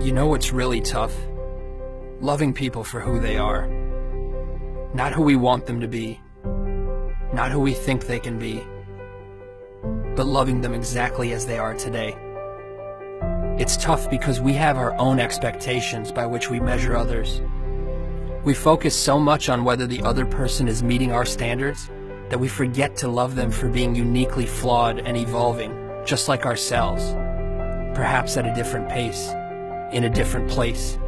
You know what's really tough? Loving people for who they are. Not who we want them to be. Not who we think they can be. But loving them exactly as they are today. It's tough because we have our own expectations by which we measure others. We focus so much on whether the other person is meeting our standards that we forget to love them for being uniquely flawed and evolving, just like ourselves. Perhaps at a different pace, in a different place.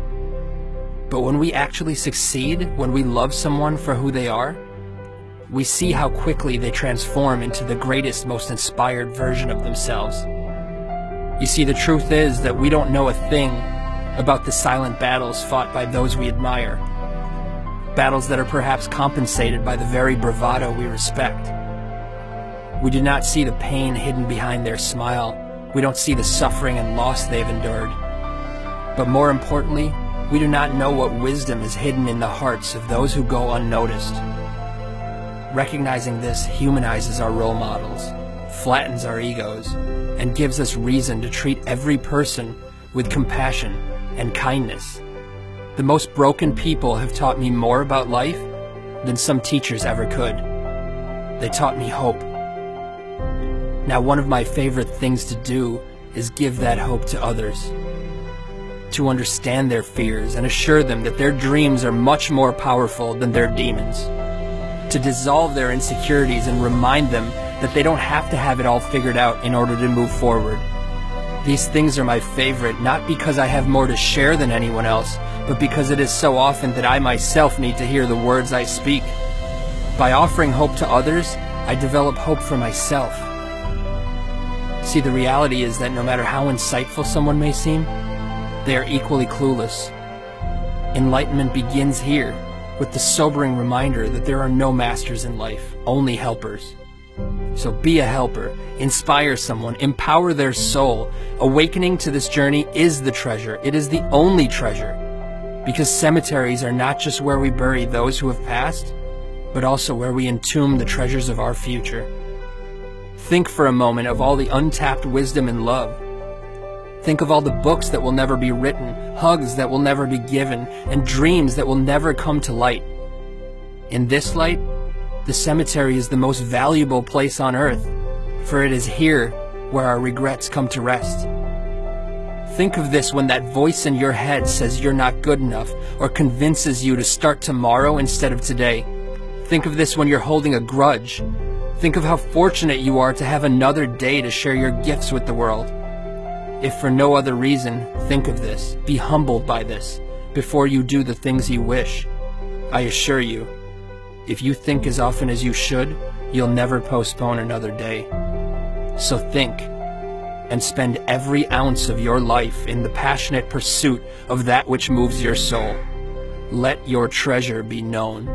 But when we actually succeed, when we love someone for who they are, we see how quickly they transform into the greatest, most inspired version of themselves. You see, the truth is that we don't know a thing about the silent battles fought by those we admire. Battles that are perhaps compensated by the very bravado we respect. We do not see the pain hidden behind their smile. We don't see the suffering and loss they've endured. But more importantly, we do not know what wisdom is hidden in the hearts of those who go unnoticed. Recognizing this humanizes our role models, flattens our egos, and gives us reason to treat every person with compassion and kindness. The most broken people have taught me more about life than some teachers ever could. They taught me hope. Now, one of my favorite things to do is give that hope to others. To understand their fears and assure them that their dreams are much more powerful than their demons. To dissolve their insecurities and remind them that they don't have to have it all figured out in order to move forward. These things are my favorite, not because I have more to share than anyone else, but because it is so often that I myself need to hear the words I speak. By offering hope to others, I develop hope for myself. See, the reality is that no matter how insightful someone may seem, they are equally clueless. Enlightenment begins here, with the sobering reminder that there are no masters in life, only helpers. So be a helper, inspire someone, empower their soul. Awakening to this journey is the treasure. It is the only treasure. Because cemeteries are not just where we bury those who have passed, but also where we entomb the treasures of our future. Think for a moment of all the untapped wisdom and love. Think of all the books that will never be written, hugs that will never be given, and dreams that will never come to light. In this light, the cemetery is the most valuable place on earth, for it is here where our regrets come to rest. Think of this when that voice in your head says you're not good enough or convinces you to start tomorrow instead of today. Think of this when you're holding a grudge. Think of how fortunate you are to have another day to share your gifts with the world. If for no other reason, think of this. Be humbled by this before you do the things you wish. I assure you, if you think as often as you should, you'll never postpone another day. So think, and spend every ounce of your life in the passionate pursuit of that which moves your soul. Let your treasure be known.